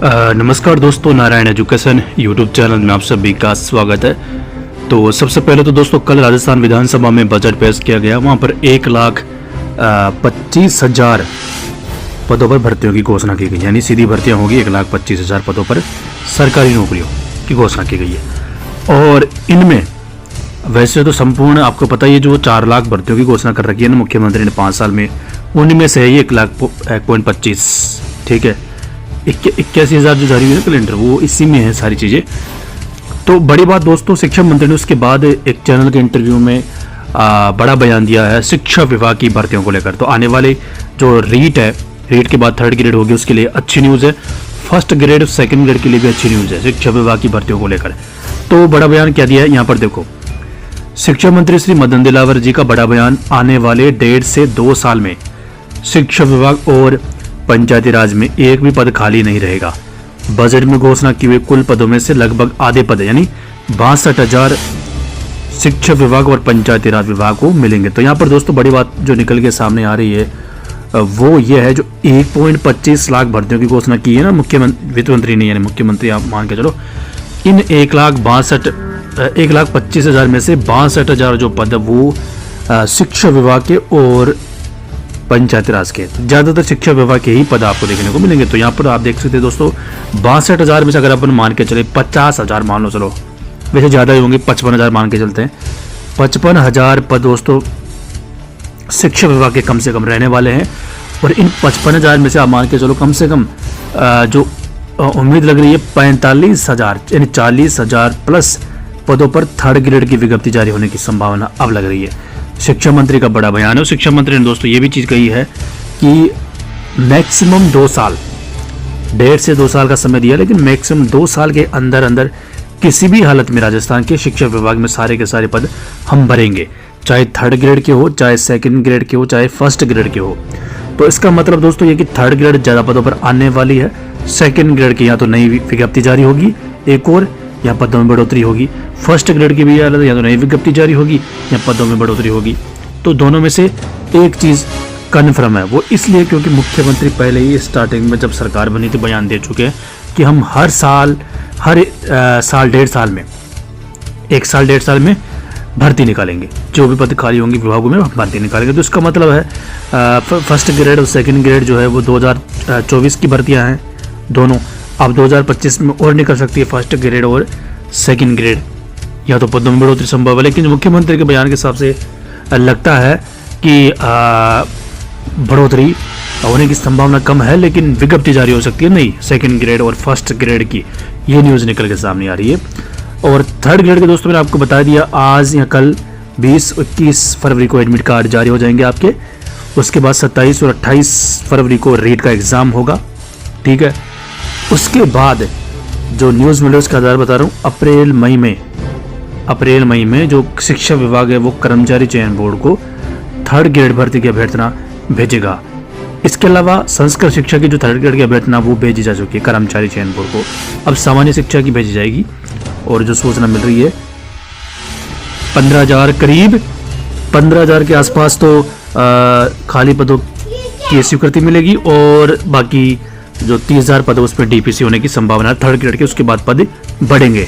नमस्कार दोस्तों, Narayan education YouTube channel में आप सभी का स्वागत है। तो सबसे पहले तो दोस्तों, कल राजस्थान विधानसभा में बजट पेश किया गया। वहाँ पर 1,25,000 पदों पर भर्तियों की घोषणा की गई, यानी सीधी भर्तियाँ होगी 1,25,000 पदों पर सरकारी नौकरियों की घोषणा की गई है। और इनमें वैसे तो संपूर्ण आपको पता ही है, जो 4 लाख भर्तियों की घोषणा कर रखी है ना मुख्यमंत्री ने 5 साल में, उनमें से है 1,25,000, ठीक है। 81,000 जो जारी हुई है कैलेंडर, वो इसी में है सारी चीज़ें। तो बड़ी बात दोस्तों, शिक्षा मंत्री ने उसके बाद एक चैनल के इंटरव्यू में बड़ा बयान दिया है शिक्षा विभाग की भर्तियों को लेकर। तो आने वाले जो रीट है, रीट के बाद 3rd ग्रेड होगी, उसके लिए अच्छी न्यूज़ है। 1st ग्रेड 2nd ग्रेड के लिए भी अच्छी न्यूज़ है शिक्षा विभाग की भर्तियों को लेकर। तो बड़ा बयान क्या दिया है यहाँ पर देखो, शिक्षा मंत्री श्री मदन दिलावर जी का बड़ा बयान। आने वाले 1.5 से 2 साल में शिक्षा विभाग और पंचायती राज में एक भी पद खाली नहीं रहेगा। बजट में घोषणा की हुई कुल पदों में से लगभग आधे पद यानी 62,000 शिक्षा विभाग और पंचायती राज विभाग को मिलेंगे। तो यहाँ पर दोस्तों बड़ी बात जो निकल के सामने आ रही है वो ये है, जो 1.25 लाख भर्तियों की घोषणा की है ना मुख्यमंत्री, वित्त मंत्री ने, यानी मुख्यमंत्री आप मान के चलो, इन 1,25,000 में से 62,000 जो पद है वो शिक्षा विभाग के और पंचायती राज के, ज़्यादातर शिक्षा विभाग के ही पद आपको देखने को मिलेंगे। तो यहाँ पर आप देख सकते हैं दोस्तों, 62,000 में से अगर अपन मान के चले 50,000 मान लो, चलो वैसे ज़्यादा ही होंगे, 55,000 मान के चलते हैं, 55,000 पद दोस्तों शिक्षा विभाग के कम से कम रहने वाले हैं। और इन 55,000 में से आप मान के चलो कम से कम जो उम्मीद लग रही है 45,000 यानी 40,000 प्लस पदों पर 3rd ग्रेड की विज्ञप्ति जारी होने की संभावना अब लग रही है। शिक्षा मंत्री का बड़ा बयान है। शिक्षा मंत्री ने दोस्तों ये भी चीज़ कही है कि मैक्सिमम 2 साल, 1.5 से 2 साल का समय दिया, लेकिन मैक्सिमम 2 साल के अंदर अंदर किसी भी हालत में राजस्थान के शिक्षा विभाग में सारे के सारे पद हम भरेंगे, चाहे 3rd ग्रेड के हो, चाहे 2nd ग्रेड के हो, चाहे 1st ग्रेड के हो। तो इसका मतलब दोस्तों ये कि 3rd ग्रेड ज़्यादा पदों पर आने वाली है, 2nd ग्रेड की या तो नई विज्ञप्ति जारी होगी एक और, या पदों में बढ़ोतरी होगी। 1st ग्रेड की भी या तो नई विज्ञप्ति जारी होगी या पदों में बढ़ोतरी होगी। तो दोनों में से एक चीज़ कन्फर्म है, वो इसलिए क्योंकि मुख्यमंत्री पहले ही स्टार्टिंग में जब सरकार बनी थी बयान दे चुके हैं कि हम हर साल 1.5 साल में 1 साल 1.5 साल में भर्ती निकालेंगे, जो भी पद खाली होंगे विभागों में भर्ती निकालेंगे। तो इसका मतलब है 1st ग्रेड और 2nd ग्रेड जो है वो 2024 की भर्तियाँ हैं दोनों। अब 2025 में और निकल सकती है 1st ग्रेड और 2nd ग्रेड, या तो पदों में बढ़ोतरी संभव है। लेकिन मुख्यमंत्री के बयान के हिसाब से लगता है कि बढ़ोतरी होने की संभावना कम है, लेकिन विज्ञप्ति जारी हो सकती है नई 2nd ग्रेड और 1st ग्रेड की, ये न्यूज़ निकल के सामने आ रही है। और 3rd ग्रेड के दोस्तों मैंने आपको बता दिया, आज या कल 20-21 फरवरी को एडमिट कार्ड जारी हो जाएंगे आपके। उसके बाद 27 और 28 फरवरी को रीट का एग्ज़ाम होगा, ठीक है। उसके बाद जो न्यूज़ मिले उसका आधार बता रहा हूँ, अप्रैल मई में जो शिक्षा विभाग है वो कर्मचारी चयन बोर्ड को 3rd ग्रेड भर्ती की अभ्यर्थना भेजेगा। इसके अलावा संस्कृत शिक्षा की जो 3rd ग्रेड की अभ्यर्थना वो भेजी जा चुकी है कर्मचारी चयन बोर्ड को, अब सामान्य शिक्षा की भेजी जाएगी। और जो सूचना मिल रही है 15,000 करीब 15,000 के आसपास तो खाली पदों की स्वीकृति मिलेगी, और बाकी जो 30,000 पद उस पर DPC होने की संभावना है 3rd ग्रेड के, उसके बाद पद बढ़ेंगे।